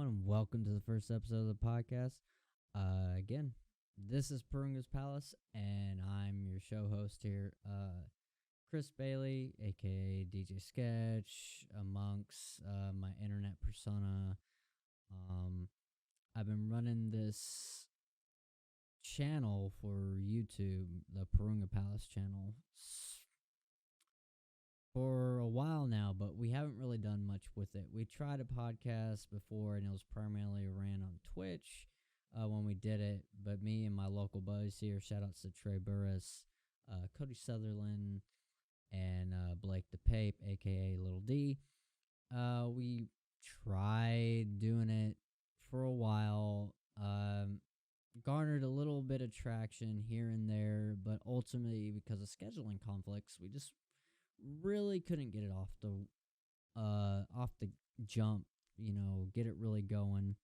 everyone, and welcome to the first episode of the podcast. Again, this is Porunga's Palace, and I'm your show host here, Chris Bailey, aka DJ Sketch, amongst my internet persona. I've been running this channel for YouTube, the Porunga Palace channel, for a while now, but we haven't really done much with it. We tried a podcast before, and it was primarily ran on Twitch when we did it. But me and my local buddies here, shout outs to Trey Burris, Cody Sutherland, and Blake DePape, aka Little D. We tried doing it for a while. Garnered a little bit of traction here and there, but ultimately, because of scheduling conflicts, we just really couldn't get it off the jump, get it really going.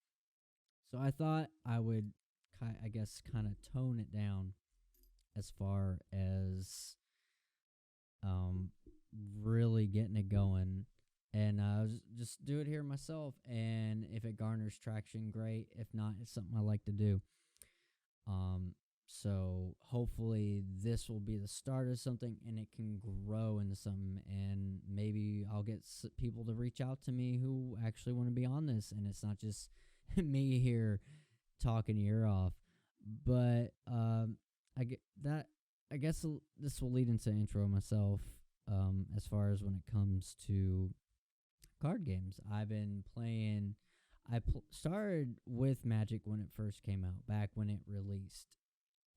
So I thought I would kind of tone it down as far as really getting it going, and just do it here myself, and if it garners traction, great. If not, it's something I like to do. So hopefully this will be the start of something, and it can grow into something, and maybe I'll get people to reach out to me who actually want to be on this, and it's not just me here talking your ear off. But I guess this will lead into intro myself. As far as when it comes to card games, I've been playing. Started with Magic when it first came out, back when it released.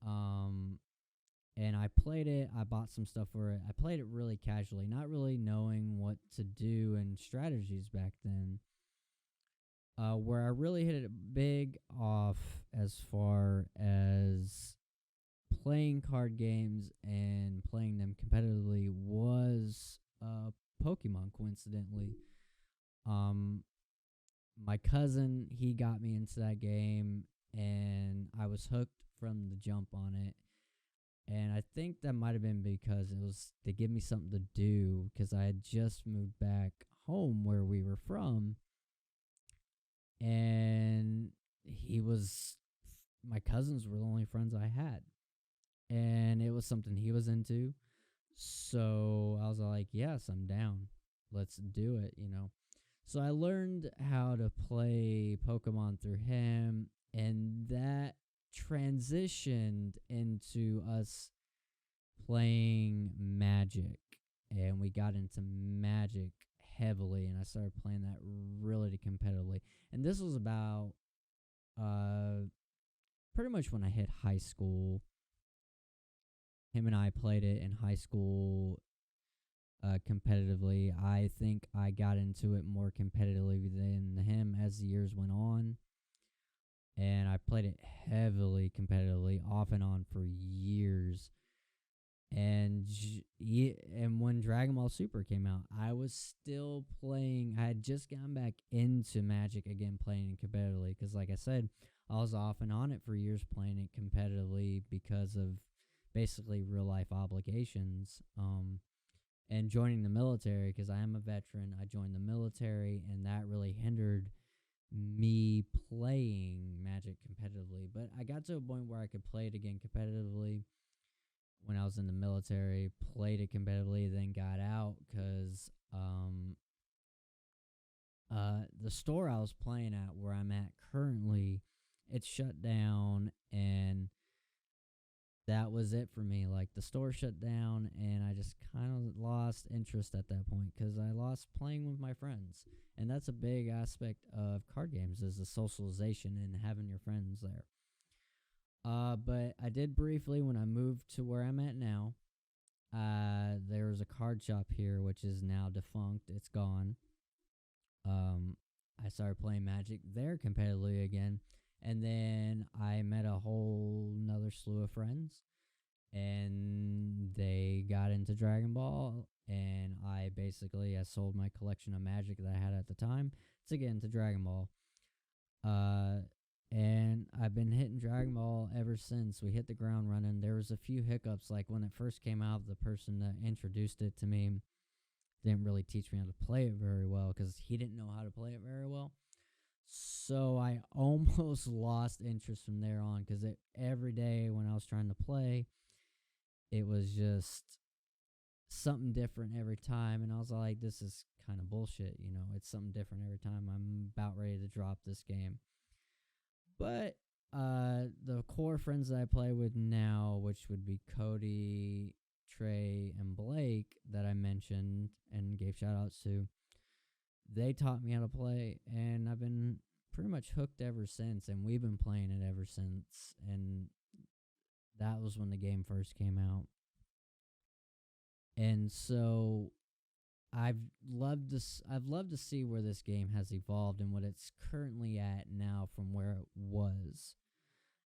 And I played it. I bought some stuff for it. I played it really casually, not really knowing what to do and strategies back then. Where I really hit it big off as far as playing card games and playing them competitively was Pokemon, coincidentally. My cousin, he got me into that game, and I was hooked from the jump on it. And I think that might have been because it was to give me something to do, because I had just moved back home where we were from, and my cousins were the only friends I had, and it was something he was into. So I was like, yes, I'm down. Let's do it, So I learned how to play Pokemon through him, and that transitioned into us playing Magic, and we got into Magic heavily, and I started playing that really competitively. And this was about pretty much when I hit high school. Him and I played it in high school competitively. I think I got into it more competitively than him as the years went on. And I played it heavily competitively, off and on, for years. And when Dragon Ball Super came out, I was still playing. I had just gotten back into Magic again, playing it competitively. Because, like I said, I was off and on it for years, playing it competitively because of basically real-life obligations. And joining the military, because I am a veteran. I joined the military, and that really hindered me playing Magic competitively. But I got to a point where I could play it again competitively when I was in the military, played it competitively, then got out because the store I was playing at, where I'm at currently, it shut down, and that was it for me. Like, the store shut down, and I just kind of lost interest at that point because I lost playing with my friends. And that's a big aspect of card games, is the socialization and having your friends there. But I did briefly, when I moved to where I'm at now, there was a card shop here, which is now defunct. It's gone. I started playing Magic there competitively again. And then I met a whole nother slew of friends, and they got into Dragon Ball, and I sold my collection of Magic that I had at the time to get into Dragon Ball. And I've been hitting Dragon Ball ever since. We hit the ground running. There was a few hiccups, like when it first came out, the person that introduced it to me didn't really teach me how to play it very well, because he didn't know how to play it very well. So I almost lost interest from there on because every day when I was trying to play, it was just something different every time. And I was like, this is kind of bullshit. It's something different every time. I'm about ready to drop this game. But the core friends that I play with now, which would be Cody, Trey, and Blake that I mentioned and gave shout outs to, they taught me how to play, and I've been pretty much hooked ever since, and we've been playing it ever since. And that was when the game first came out. And so I've loved to see where this game has evolved and what it's currently at now from where it was.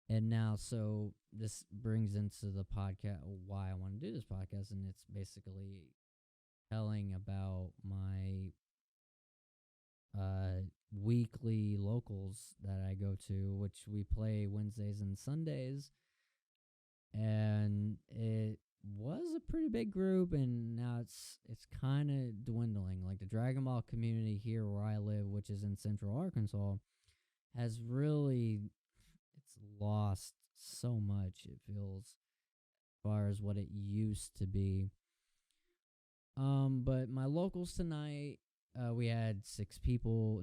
And now, so this brings into the podcast why I want to do this podcast, and it's basically telling about my weekly locals that I go to, which we play Wednesdays and Sundays. And it was a pretty big group, and now it's kind of dwindling. Like the Dragon Ball community here where I live, which is in Central Arkansas, has really lost so much, it feels, as far as what it used to be. But my locals tonight, we had 7.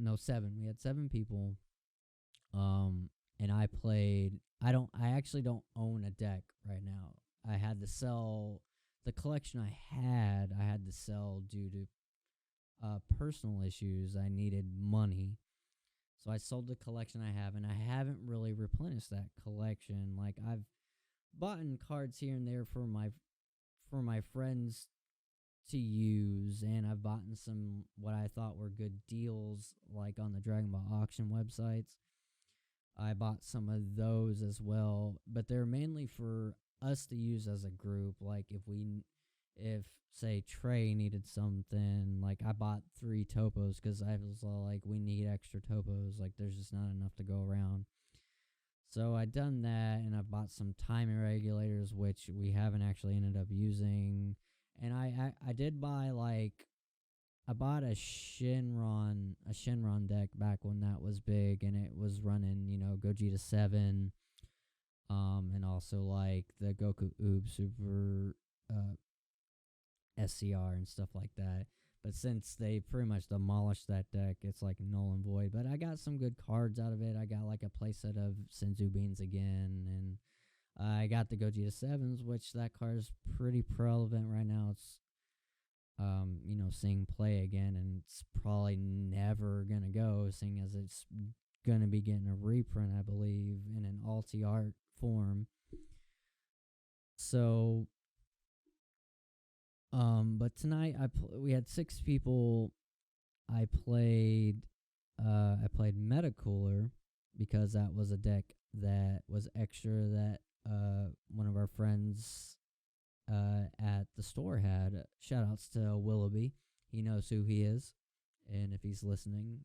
We had 7 people. And I played. I actually don't own a deck right now. I had to sell the collection I had to sell due to personal issues. I needed money. So I sold the collection I have, and I haven't really replenished that collection. Like I've bought cards here and there for my friends to use, and I've bought some what I thought were good deals, like on the Dragon Ball auction websites. I bought some of those as well, but they're mainly for us to use as a group. Like if say Trey needed something, like I bought 3 topos because I was all like, we need extra topos. Like there's just not enough to go around. So I done that, and I bought some timing regulators, which we haven't actually ended up using. And I did buy I bought a Shenron deck back when that was big, and it was running, Gogeta 7, and also like the Goku Oob Super SCR and stuff like that. But since they pretty much demolished that deck, it's like null and void. But I got some good cards out of it. I got like a playset of Senzu Beans again, and I got the Gogeta 7s, which that card is pretty relevant right now. It's seeing play again, and it's probably never gonna go, seeing as it's gonna be getting a reprint, I believe, in an alti art form. So, but tonight we had 6 people. I played Meta Cooler because that was a deck that was extra that one of our friends at the store had. Shout outs to Willoughby. He knows who he is, and if he's listening,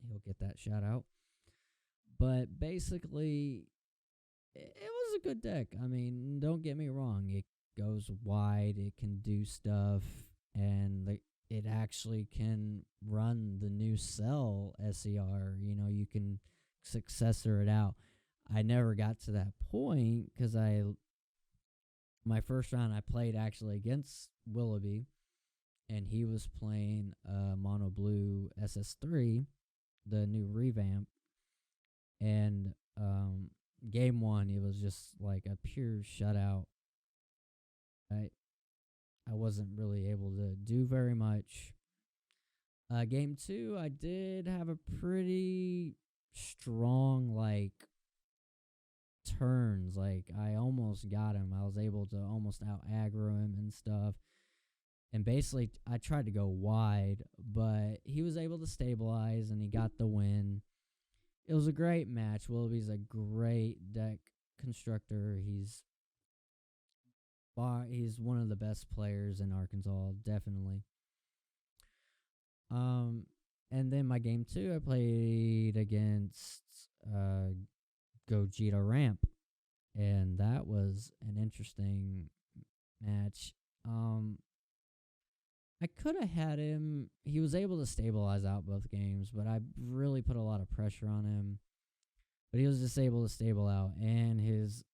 he'll get that shout out. But basically, it was a good deck. I mean, don't get me wrong. It goes wide. It can do stuff, and it actually can run the new Cell SCR. You can successor it out. I never got to that point because my first round I played actually against Willoughby, and he was playing Mono Blue SS3, the new revamp. And game 1, it was just like a pure shutout. I wasn't really able to do very much. Game 2, I did have a pretty strong turns. Like I almost got him. I was able to almost out aggro him and stuff. And basically, I tried to go wide, but he was able to stabilize, and he got the win. It was a great match. Willoughby's a great deck constructor. He's one of the best players in Arkansas, definitely. And then my game 2, I played against Gogeta Ramp, and that was an interesting match. I could have had him. He was able to stabilize out both games, but I really put a lot of pressure on him. But he was just able to stable out, and his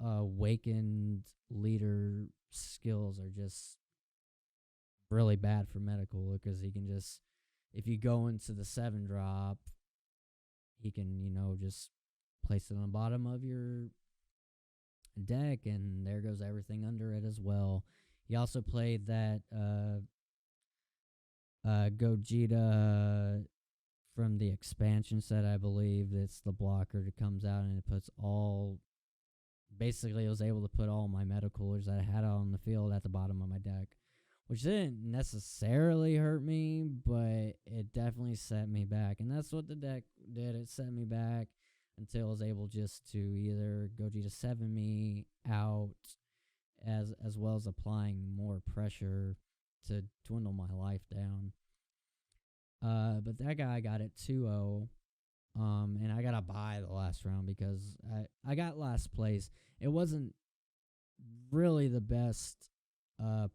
awakened leader skills are just really bad for medical because he can just, if you go into the 7 drop, he can, just place it on the bottom of your deck, and there goes everything under it as well. He also played that Gogeta from the expansion set, I believe. It's the blocker that comes out and it puts all. Basically, I was able to put all my meta coolers that I had on the field at the bottom of my deck, which didn't necessarily hurt me, but it definitely set me back. And that's what the deck did. It set me back until I was able just to either Gogeta 7 me out as well as applying more pressure to dwindle my life down. But that guy got it 2-0. And I got to buy the last round because I got last place. It wasn't really the best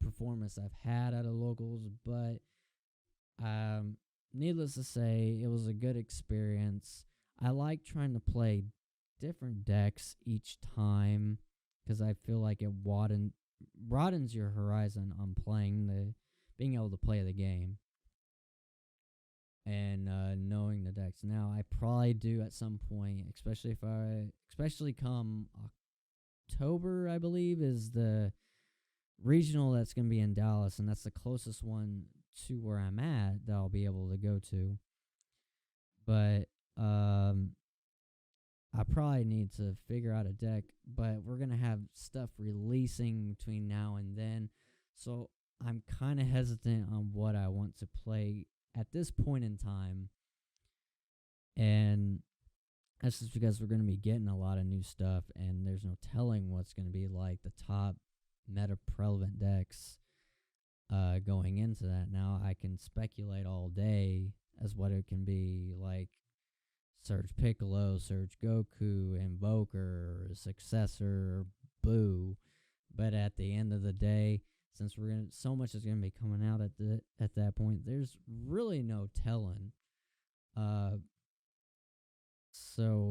performance I've had at a locals, but needless to say, it was a good experience. I like trying to play different decks each time because I feel like it broadens your horizon on being able to play the game and knowing the decks. Now, I probably do at some point, especially come October, I believe, is the regional that's going to be in Dallas, and that's the closest one to where I'm at that I'll be able to go to. But I probably need to figure out a deck, but we're going to have stuff releasing between now and then, so I'm kind of hesitant on what I want to play at this point in time. And that's just because we're going to be getting a lot of new stuff, and there's no telling what's going to be like the top meta prevalent decks going into that. Now, I can speculate all day as what it can be, like Surge Piccolo, Surge Goku, Invoker, Successor, Boo. But at the end of the day, since so much is going to be coming out at that point, there's really no telling.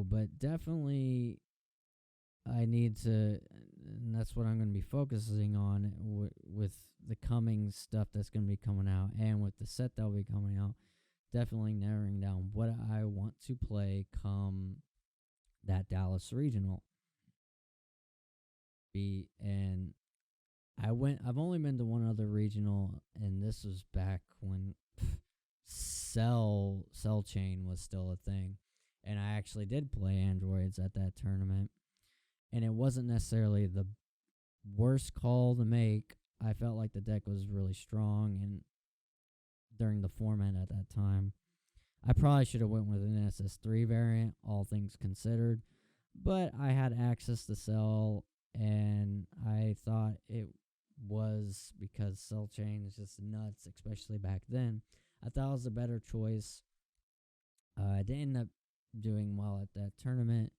But definitely, I need to, and that's what I'm going to be focusing on with the coming stuff that's going to be coming out, and with the set that'll be coming out. Definitely narrowing down what I want to play come that Dallas regional. And I've only been to one other regional, and this was back when Cell Chain was still a thing. And I actually did play androids at that tournament. And it wasn't necessarily the worst call to make. I felt like the deck was really strong and during the format at that time. I probably should have went with an SS3 variant, all things considered. But I had access to Cell, and I thought it was because Cell Chain is just nuts, especially back then. I thought it was a better choice. I didn't end up doing well at that tournament,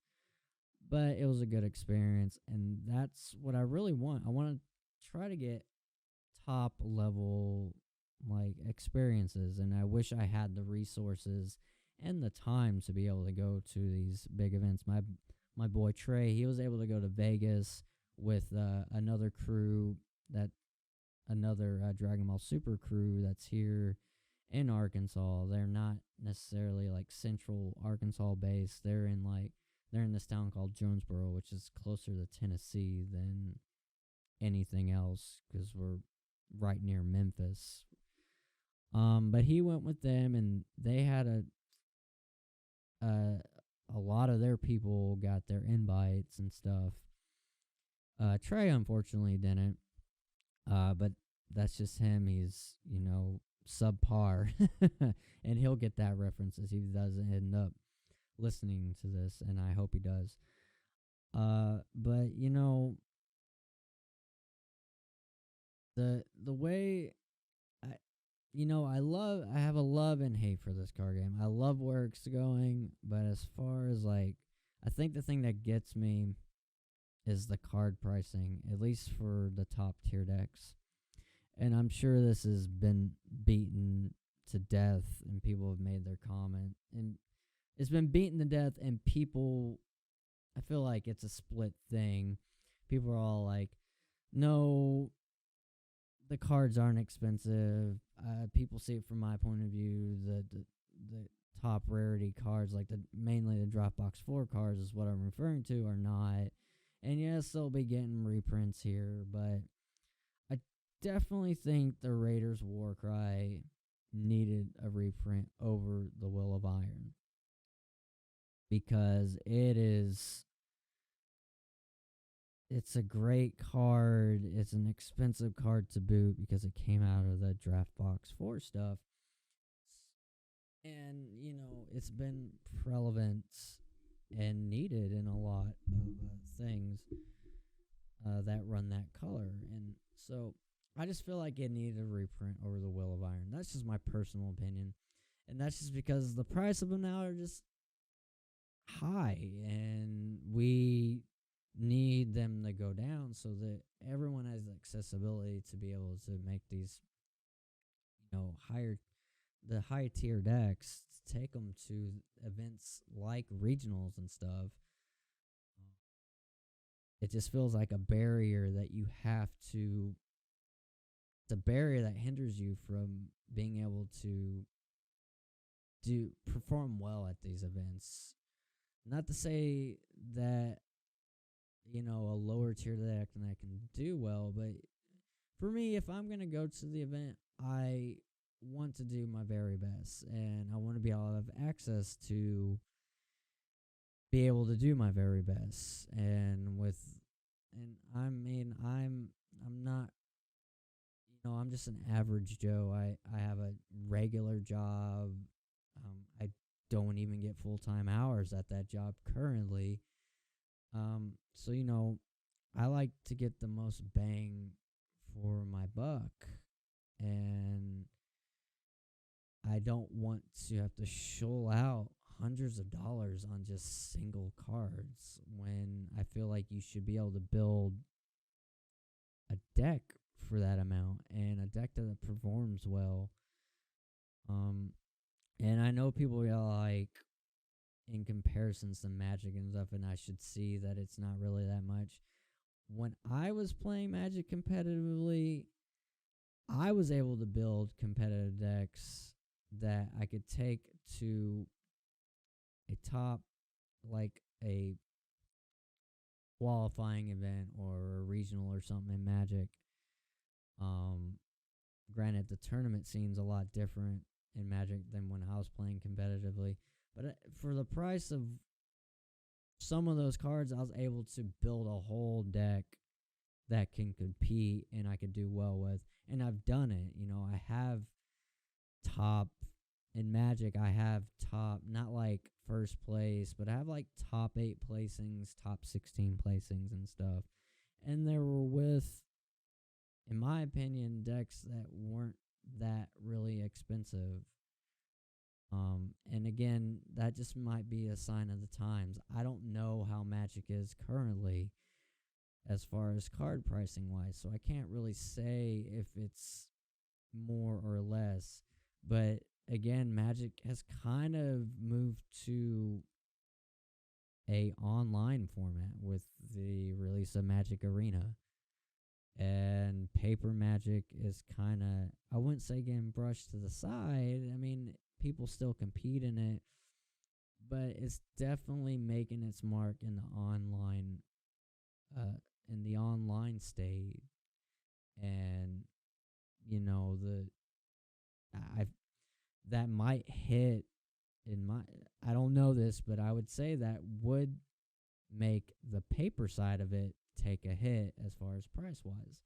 but it was a good experience, and that's what I really want. I want to try to get top level experiences, and I wish I had the resources and the time to be able to go to these big events. My boy Trey, he was able to go to Vegas with another Dragon Ball Super crew that's here in Arkansas. They're not necessarily central Arkansas based. They're in this town called Jonesboro, which is closer to Tennessee than anything else because we're right near Memphis. But he went with them, and they had a lot of their people got their invites and stuff. Trey unfortunately didn't. But that's just him. He's, subpar. And he'll get that reference if he doesn't end up listening to this, and I hope he does. But the way I have a love and hate for this card game. I love where it's going, but as far as I think the thing that gets me is the card pricing, at least for the top tier decks. And I'm sure this has been beaten to death, and people have made their comment. And it's been beaten to death, and people, I feel like it's a split thing. People are all like, no, the cards aren't expensive. People see it from my point of view. The top rarity cards, like mainly the Dropbox 4 cards, is what I'm referring to, are not. And yes, they'll be getting reprints here, but I definitely think the Raiders Warcry needed a reprint over the Will of Iron, because it's a great card. It's an expensive card to boot because it came out of the Draft Box 4 stuff. And, it's been relevant and needed in a lot of things that run that color. And so I just feel like it needed a reprint over the Will of Iron. That's just my personal opinion. And that's just because the price of them now are just high, and we need them to go down so that everyone has accessibility to be able to make these, high tier decks, take them to events like regionals and stuff. It just feels like a barrier that you have to, it's a barrier that hinders you from being able to perform well at these events. Not to say that, a lower tier deck and that can do well, but for me, if I'm going to go to the event, I want to do my very best, and I want to be able to have access to be able to do my very best. I'm not, I'm just an average Joe. I have a regular job. I don't even get full-time hours at that job currently. So, I like to get the most bang for my buck, and I don't want to have to shell out hundreds of dollars on just single cards when I feel like you should be able to build a deck for that amount, and a deck that performs well. And I know people are like, in comparisons to Magic and stuff, and I should see that it's not really that much. When I was playing Magic competitively, I was able to build competitive decks that I could take to a top, like a qualifying event or a regional or something in Magic. Granted, the tournament scene's a lot different in Magic than when I was playing competitively, but for the price of some of those cards, I was able to build a whole deck that can compete and I could do well with. And I've done it. I have top in Magic. I have top, not like first place, but I have like top 8 placings, top 16 placings and stuff. And they were with, in my opinion, decks that weren't that really expensive. And again, that just might be a sign of the times. I don't know how Magic is currently as far as card pricing wise, so I can't really say if it's more or less. But again, Magic has kind of moved to a online format with the release of Magic Arena. And paper Magic is kind of, I wouldn't say getting brushed to the side. I mean, people still compete in it, but it's definitely making its mark in the online stage. And I that might hit in my, I don't know this, but I would say that would make the paper side of it take a hit as far as price wise.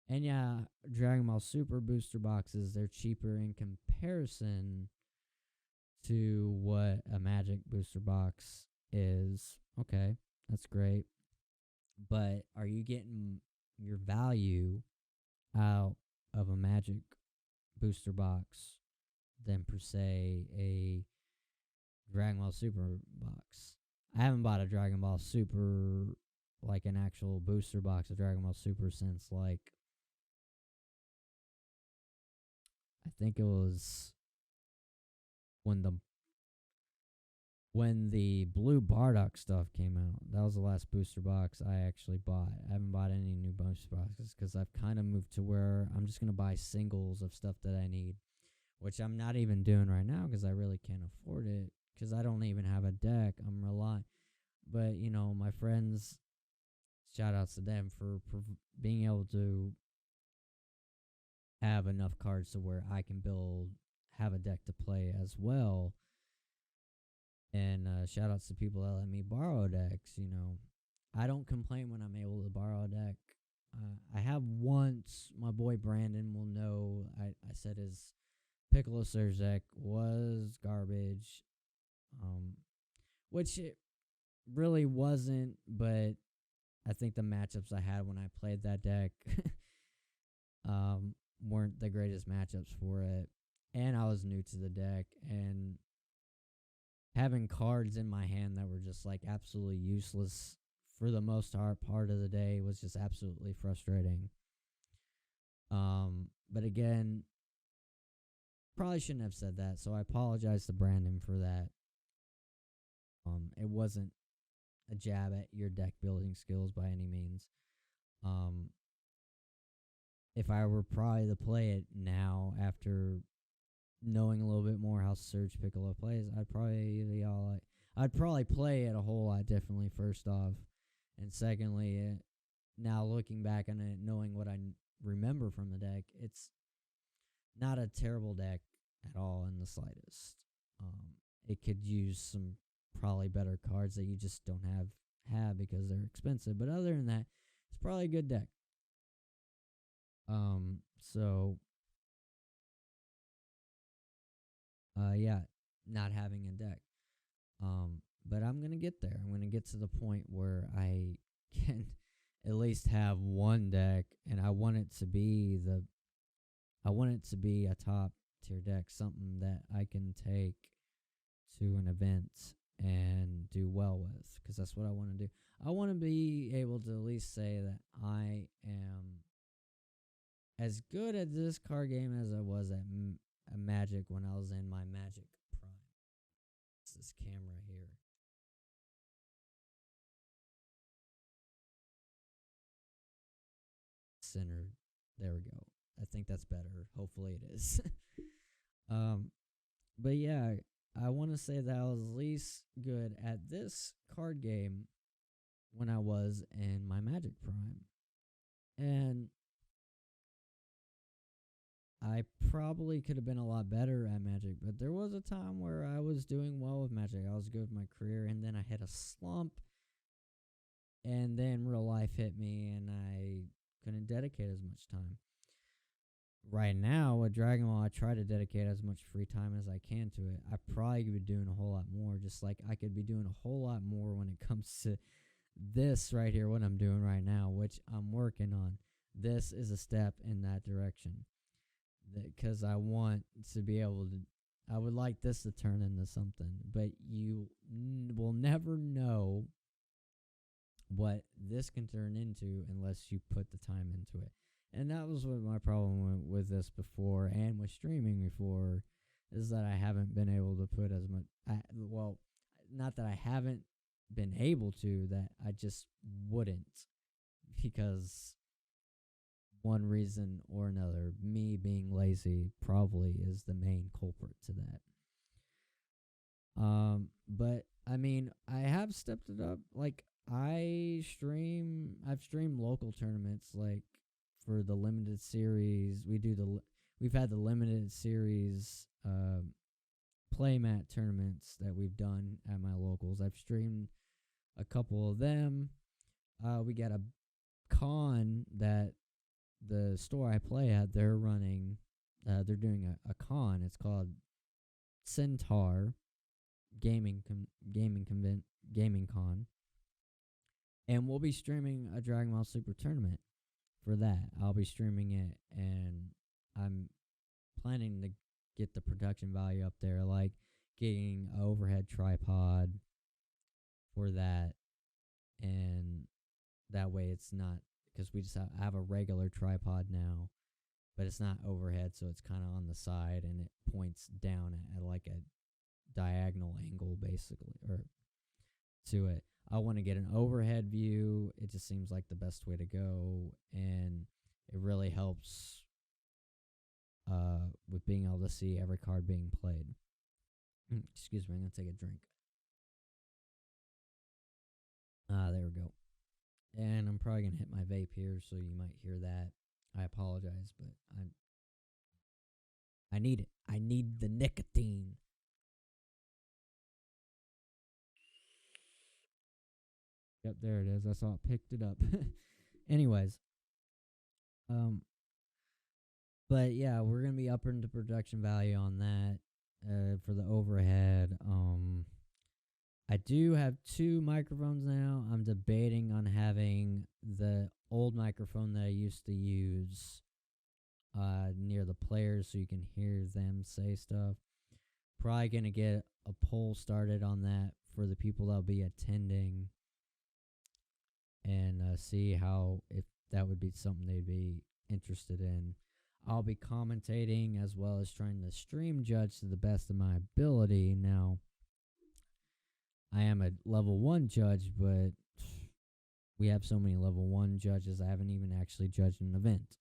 And yeah, Dragon Ball Super booster boxes, they're cheaper in comparison to what a Magic booster box is. Okay, that's great. But are you getting your value out of a Magic booster box than per se a Dragon Ball Super box? I haven't bought a Dragon Ball Super, like an actual booster box of Dragon Ball Super, since like I think it was when the blue Bardock stuff came out. That was the last booster box I actually bought. I haven't bought any new booster boxes because I've kind of moved to where I'm just going to buy singles of stuff that I need, which I'm not even doing right now because I really can't afford it because I don't even have a deck. I'm relying. But, my friends, shout outs to them for being able to have enough cards to where I can have a deck to play as well. And shout outs to people that let me borrow decks. I don't complain when I'm able to borrow a deck. I have once. My boy Brandon will know. I said his Piccolo Surge deck was garbage, which it really wasn't. But I think the matchups I had when I played that deck weren't the greatest matchups for it, and I was new to the deck, and having cards in my hand that were just like absolutely useless for the most part of the day was just absolutely frustrating. But again, probably shouldn't have said that, so I apologize to Brandon for that. It wasn't a jab at your deck building skills by any means. If I were probably to play it now after knowing a little bit more how Surge Piccolo plays, I'd probably play it a whole lot differently, first off. And secondly, now looking back on it, knowing what I remember from the deck, it's not a terrible deck at all in the slightest. It could use some probably better cards that you just don't have because they're expensive. But other than that, it's probably a good deck. So yeah, not having a deck. But I'm gonna get there. I'm gonna get to the point where I can at least have one deck, and I want it to be a top tier deck, something that I can take to an event and do well with, because that's what I want to do. I want to be able to at least say that I am as good at this card game as I was at Magic when I was in my Magic prime. It's this camera here. Centered. There we go. I think that's better. Hopefully it is. But yeah, I want to say that I was at least good at this card game when I was in my Magic prime. And I probably could have been a lot better at Magic, but there was a time where I was doing well with Magic. I was good with my career, and then I hit a slump, and then real life hit me, and I couldn't dedicate as much time. Right now, with Dragon Ball, I try to dedicate as much free time as I can to it. I probably could be doing a whole lot more, just like I could be doing a whole lot more when it comes to this right here, what I'm doing right now, which I'm working on. This is a step in that direction. Because I want to be able to, I would like this to turn into something, but you will never know what this can turn into unless you put the time into it. And that was what my problem with this before and with streaming before, is that I haven't been able to put as much, well, not that I haven't been able to, that I just wouldn't, because one reason or another, me being lazy probably is the main culprit to that. But I mean, I have stepped it up. Like I've streamed local tournaments, like for the limited series. We've had the limited series playmat tournaments that we've done at my locals. I've streamed a couple of them. We got a con that the store I play at, they're running, they're doing a con. It's called Centaur Gaming Con, and we'll be streaming a Dragon Ball Super tournament for that. I'll be streaming it, and I'm planning to get the production value up there, like getting an overhead tripod for that, and that way it's not, because we just have a regular tripod now, but it's not overhead, so it's kind of on the side and it points down at like a diagonal angle, basically, or to it. I want to get an overhead view. It just seems like the best way to go, and it really helps with being able to see every card being played. Excuse me, I'm gonna take a drink. There we go. And I'm probably gonna hit my vape here, so you might hear that. I apologize, but I need it. I need the nicotine. Yep, there it is. I saw it, picked it up. Anyways, um, but yeah, we're gonna be upping the production value on that. For the overhead. I do have 2 microphones now. I'm debating on having the old microphone that I used to use near the players so you can hear them say stuff. Probably going to get a poll started on that for the people that'll be attending and see how, if that would be something they'd be interested in. I'll be commentating as well as trying to stream judge to the best of my ability. Now, I am a level 1 judge, but we have so many level 1 judges, I haven't even actually judged an event.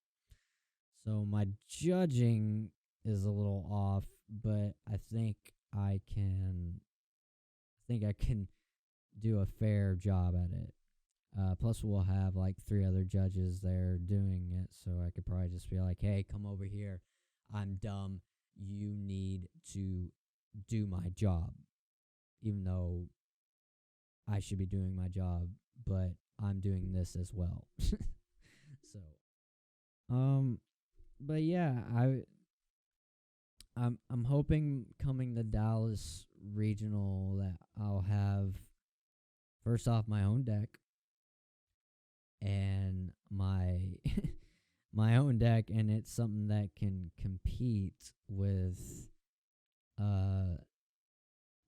So my judging is a little off, but I think I can do a fair job at it. Plus, we'll have like 3 other judges there doing it, so I could probably just be like, hey, come over here. I'm dumb. You need to do my job. Even though I should be doing my job, but I'm doing this as well. So, but yeah, I'm hoping coming to Dallas Regional that I'll have first off my own deck and my my own deck, and it's something that can compete with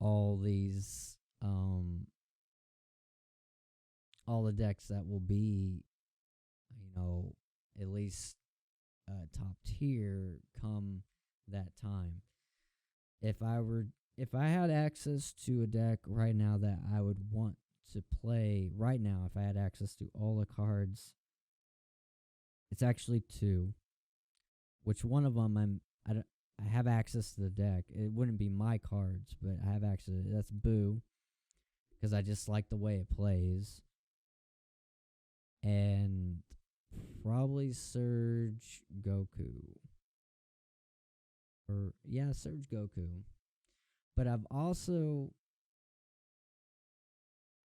all these all the decks that will be, at least top tier come that time. If I had access to a deck right now that I would want to play right now, if I had access to all the cards, it's actually 2. Which one of them I have access to the deck. It wouldn't be my cards, but I have access. That's Boo, because I just like the way it plays. And probably Surge Goku. Surge Goku. But I've also,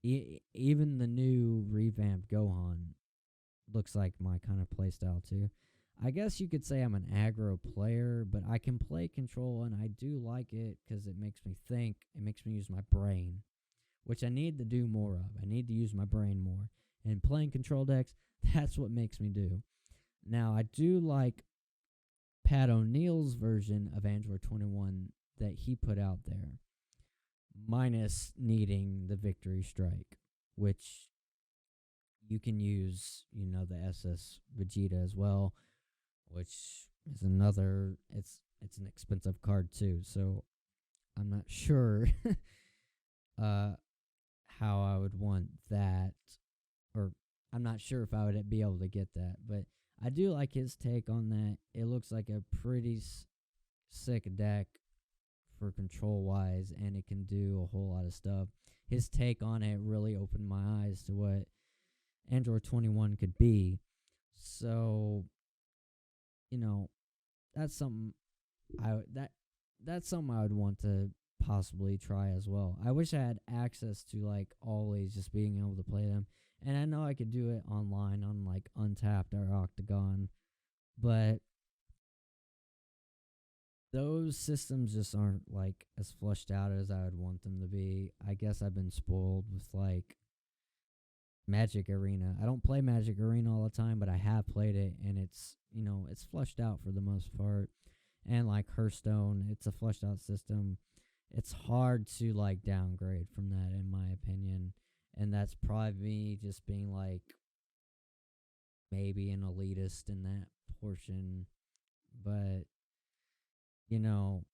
even the new revamped Gohan looks like my kind of playstyle too. I guess you could say I'm an aggro player, but I can play control, and I do like it because it makes me think. It makes me use my brain, which I need to do more of. I need to use my brain more. And playing control decks, that's what makes me do. Now, I do like Pat O'Neill's version of Android 21 that he put out there, minus needing the Victory Strike, which you can use, the SS Vegeta as well, which is another, it's an expensive card too, so I'm not sure how I would want that, or I'm not sure if I would be able to get that, but I do like his take on that. It looks like a pretty sick deck for control-wise, and it can do a whole lot of stuff. His take on it really opened my eyes to what Android 21 could be. So, that's something that's something I would want to possibly try as well. I wish I had access to like always just being able to play them. And I know I could do it online on like Untapped or Octagon, but those systems just aren't like as flushed out as I would want them to be. I guess I've been spoiled with like Magic Arena. I don't play Magic Arena all the time, but I have played it, and it's flushed out for the most part. And like Hearthstone, it's a flushed out system. It's hard to like downgrade from that, in my opinion. And that's probably me just being like maybe an elitist in that portion but you know,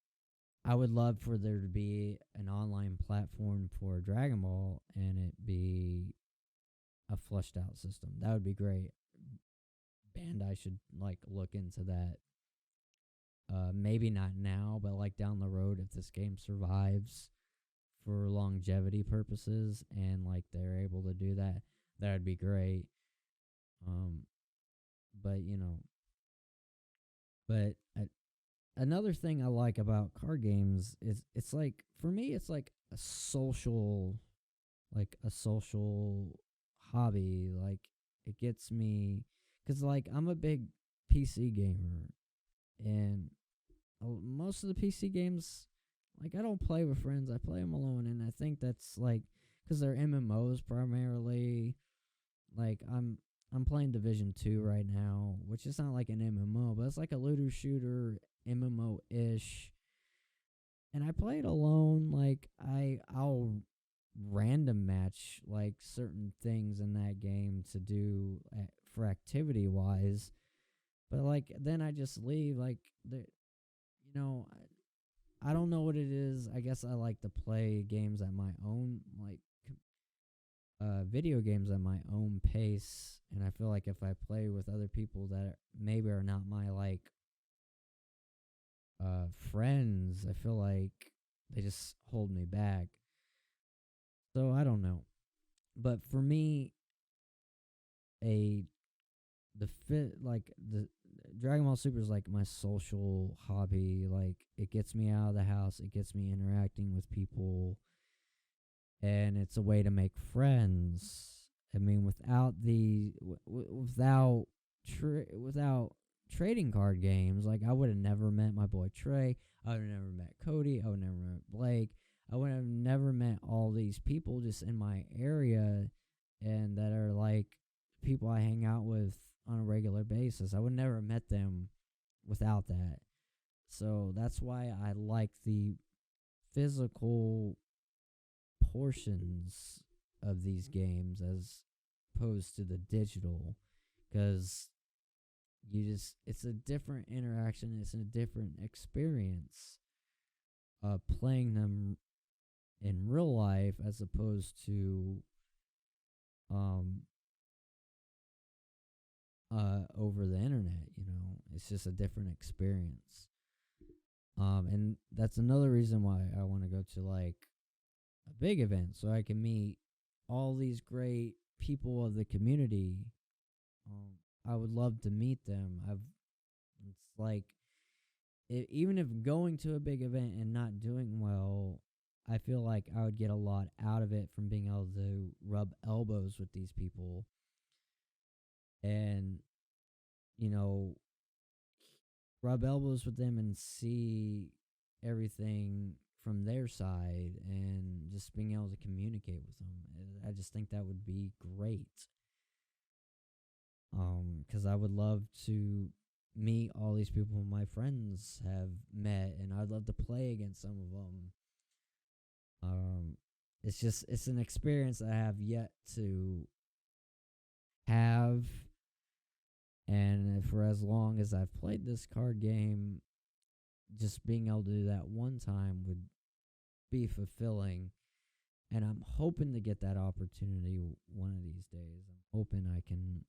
I would love for there to be an online platform for Dragon Ball and it be a fleshed out system. That would be great. Bandai should like look into that. Maybe not now, but like down the road if this game survives for longevity purposes and like they're able to do that, that would be great. Um, but but another thing I like about card games is it's like for me it's like a social hobby. Like it gets me because like I'm a big PC gamer and most of the PC games like I don't play with friends. I play them alone, and I think that's like because they're MMOs primarily. Like I'm playing Division 2 right now, which is not like an MMO, but it's like a looter shooter MMO ish. And I play it alone. Like I'll random match like certain things in that game to do for activity wise, but like then I just leave. Like you know, I don't know what it is. I guess I like to play games at my own video games at my own pace, and I feel like if I play with other people that maybe are not my like friends, I feel like they just hold me back. So I don't know. But for me, a the fit like the Dragon Ball Super is like my social hobby. Like it gets me out of the house, it gets me interacting with people, and it's a way to make friends. I mean, without trading card games, like I would have never met my boy Trey. I would have never met Cody. I would have never met Blake. I would have never met all these people just in my area, and that are like people I hang out with on a regular basis. I would never have met them without that. So that's why I like the physical portions of these games as opposed to the digital, because it's a different interaction, it's a different experience playing them in real life as opposed to um over the internet. It's just a different experience. And that's another reason why I want to go to like a big event so I can meet all these great people of the community. I would love to meet them. It's like even if going to a big event and not doing well, I feel like I would get a lot out of it from being able to rub elbows with these people and you know rub elbows with them and see everything from their side and just being able to communicate with them. I just think that would be great. Because I would love to meet all these people my friends have met, and I'd love to play against some of them. It's an experience I have yet to have, and for as long as I've played this card game, just being able to do that one time would be fulfilling. And I'm hoping to get that opportunity one of these days. I'm hoping I can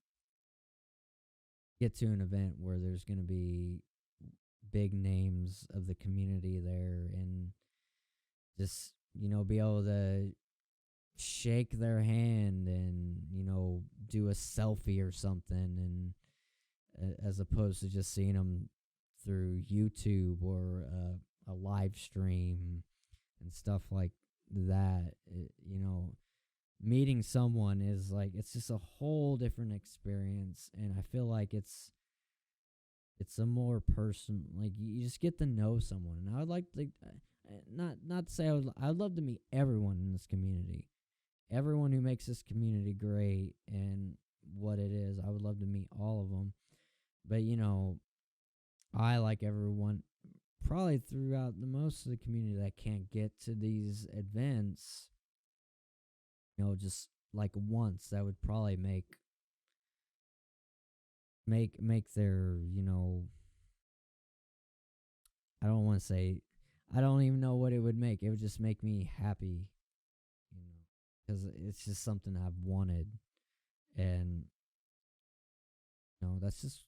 get to an event where there's going to be big names of the community there and just, be able to shake their hand and, do a selfie or something, and as opposed to just seeing them through YouTube or a live stream and stuff like that. Meeting someone is like it's just a whole different experience, and I feel like it's a more person, like you just get to know someone. And I would like to not to say I'd love to meet everyone in this community, everyone who makes this community great and what it is. I would love to meet all of them, but I, like everyone probably throughout the most of the community that can't get to these events, just like once, that would probably make their I don't want to say, I don't even know what it would make. It would just make me happy, you know, because it's just something I've wanted, and that's just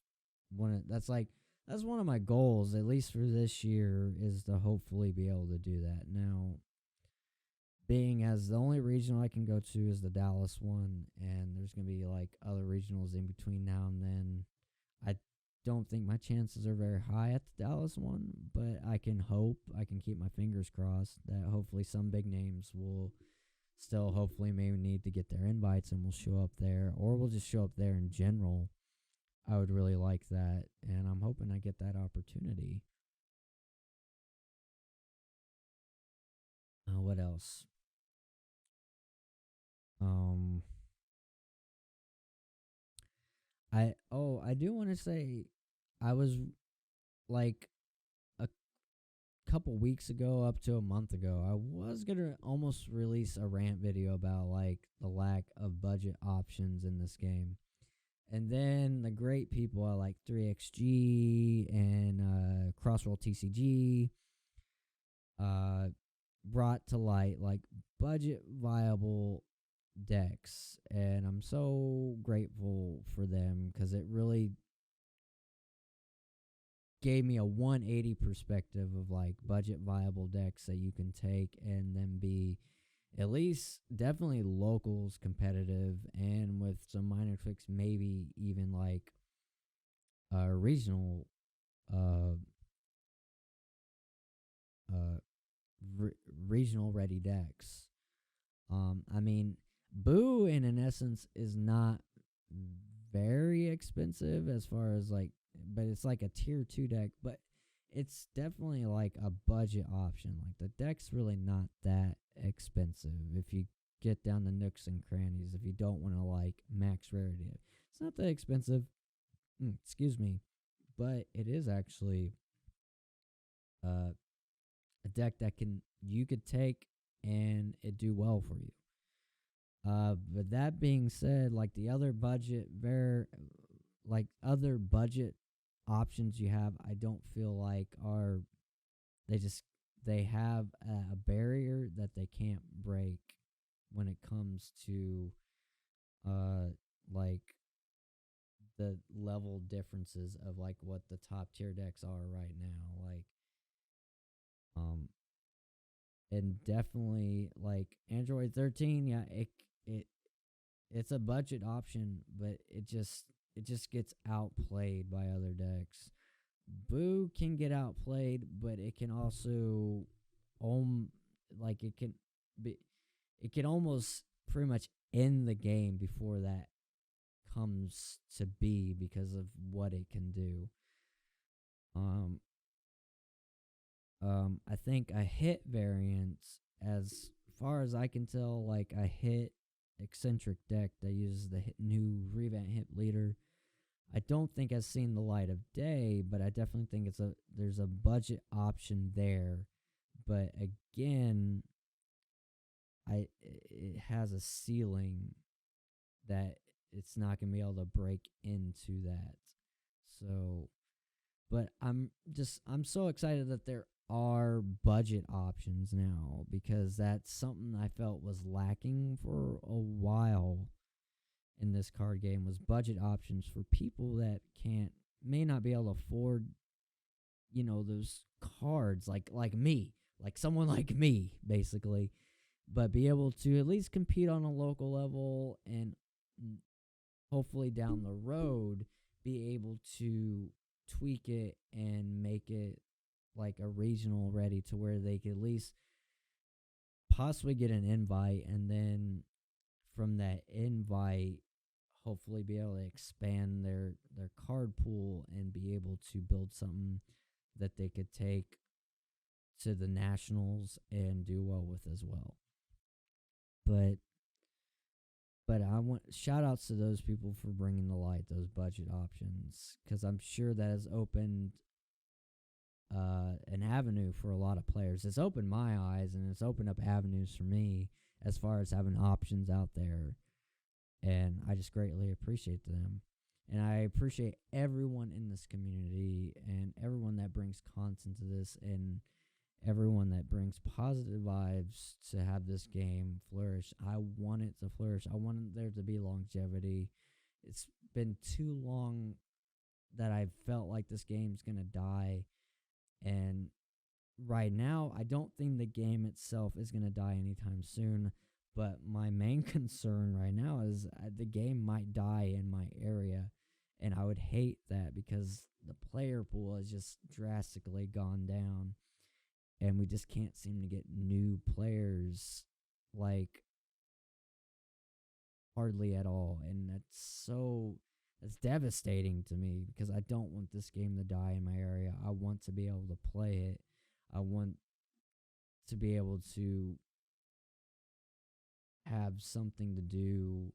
that's one of my goals, at least for this year, is to hopefully be able to do that. Now, being as the only regional I can go to is the Dallas one, and there's going to be like other regionals in between now and then, I don't think my chances are very high at the Dallas one, but I can keep my fingers crossed that hopefully some big names will still hopefully maybe need to get their invites and will show up there, or will just show up there in general. I would really like that, and I'm hoping I get that opportunity. What else? Um, I do want to say, I was like a couple weeks ago, up to a month ago, I was gonna almost release a rant video about like the lack of budget options in this game. And then the great people at like 3XG and Crossroll TCG brought to light like budget viable decks, and I'm so grateful for them because it really gave me a 180 perspective of like budget viable decks that you can take and then be at least definitely locals competitive, and with some minor tweaks, maybe even like regional uh uh regional ready decks. I mean, Boo in essence is not very expensive as far as like, but it's like a tier 2 deck, but it's definitely like a budget option. Like the deck's really not that expensive if you get down the nooks and crannies, if you don't want to like max rarity. It's not that expensive. Excuse me. But it is actually a deck that you could take and it do well for you. But that being said, like the other other budget options you have, I don't feel like they have a barrier that they can't break when it comes to like the level differences of like what the top tier decks are right now. Like and definitely like Android 13, yeah, it's a budget option, but it just gets outplayed by other decks. Boo can get outplayed, but it can also like it can almost pretty much end the game before that comes to be because of what it can do. I think a hit variant, as far as I can tell, like a hit eccentric deck that uses the new revamp hit leader, I don't think has seen the light of day, but I definitely think there's a budget option there. But again, it has a ceiling that it's not going to be able to break into that. So, but I'm so excited that there are budget options now, because that's something I felt was lacking for a while in this card game, was budget options for people that may not be able to afford those cards, like me, like someone like me basically, but be able to at least compete on a local level, and hopefully down the road be able to tweak it and make it like a regional ready, to where they could at least possibly get an invite, and then from that invite hopefully be able to expand their card pool and be able to build something that they could take to the nationals and do well with as well. But I want shout outs to those people for bringing to light those budget options, because I'm sure that has opened an avenue for a lot of players. It's opened my eyes, and it's opened up avenues for me as far as having options out there, and I just greatly appreciate them. And I appreciate everyone in this community and everyone that brings content to this and everyone that brings positive vibes to have this game flourish. I want it to flourish. I want there to be longevity. It's been too long that I felt like this game's going to die. And right now, I don't think the game itself is going to die anytime soon. But my main concern right now is the game might die in my area. And I would hate that because the player pool has just drastically gone down. And we just can't seem to get new players, like, hardly at all. And that's devastating to me because I don't want this game to die in my area. I want to be able to play it. I want to be able to have something to do,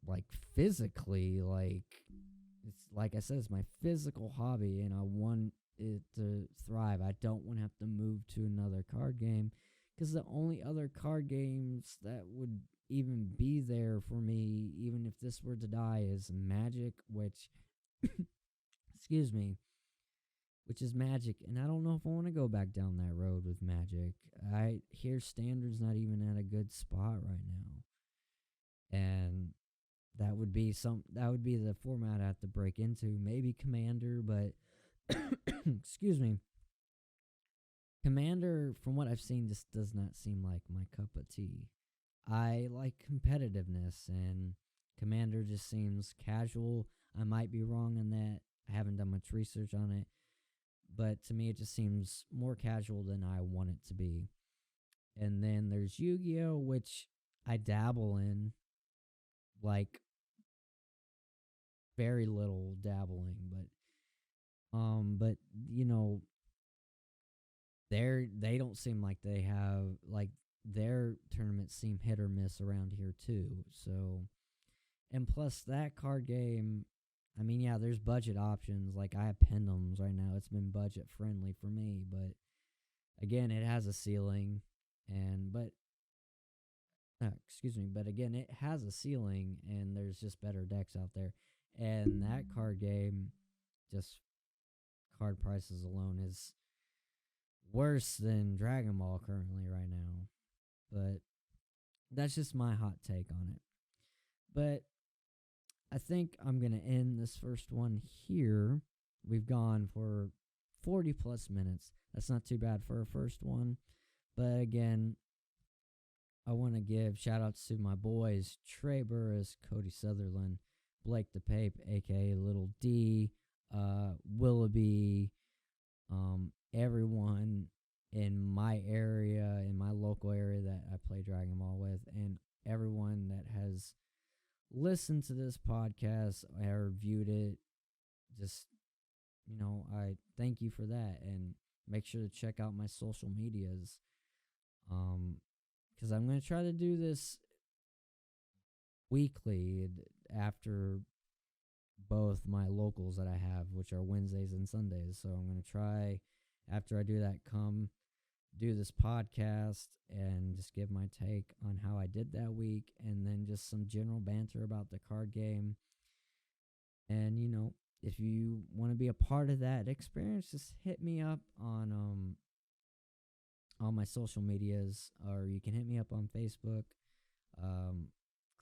like, physically. Like, it's like I said, it's my physical hobby, and I want it to thrive. I don't want to have to move to another card game because the only other card games that would even be there for me, even if this were to die, is Magic, which, excuse me, which is Magic, and I don't know if I want to go back down that road with Magic. I hear Standard's not even at a good spot right now, and that would be the format I have to break into. Maybe Commander, but excuse me, Commander, from what I've seen, just does not seem like my cup of tea. I like competitiveness, and Commander just seems casual. I might be wrong in that. I haven't done much research on it, but to me, it just seems more casual than I want it to be. And then there's Yu-Gi-Oh, which I dabble in, like, very little dabbling, but you know, they don't seem like they have, like, their tournaments seem hit or miss around here too. So, and plus that card game, I mean, yeah, there's budget options. Like, I have Pendulums right now. It's been budget friendly for me, but again, it has a ceiling, but again, it has a ceiling, and there's just better decks out there. And that card game, just card prices alone, is worse than Dragon Ball currently right now. But that's just my hot take on it. But I think I'm going to end this first one here. We've gone for 40 plus minutes. That's not too bad for a first one. But again, I want to give shout outs to my boys, Trey Burris, Cody Sutherland, Blake DePape, aka Little D, Willoughby, everyone in my area, in my local area that I play Dragon Ball with, and everyone that has listened to this podcast or viewed it. Just, I thank you for that, and make sure to check out my social medias. Because I'm going to try to do this weekly after both my locals that I have, which are Wednesdays and Sundays. So I'm going to try, after I do that, come do this podcast and just give my take on how I did that week, and then just some general banter about the card game. And, if you want to be a part of that experience, just hit me up on my social medias, or you can hit me up on Facebook.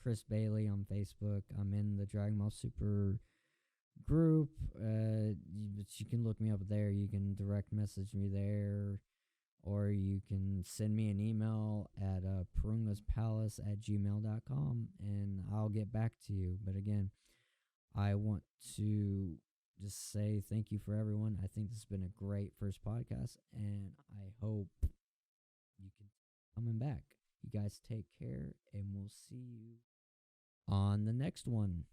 Chris Bailey on Facebook. I'm in the Dragon Ball Super group. You can look me up there. You can direct message me there, or you can send me an email at porungaspalace@gmail.com, and I'll get back to you. But again, I want to just say thank you for everyone. I think this has been a great first podcast, and I hope you can coming back. You guys take care, and we'll see you on the next one.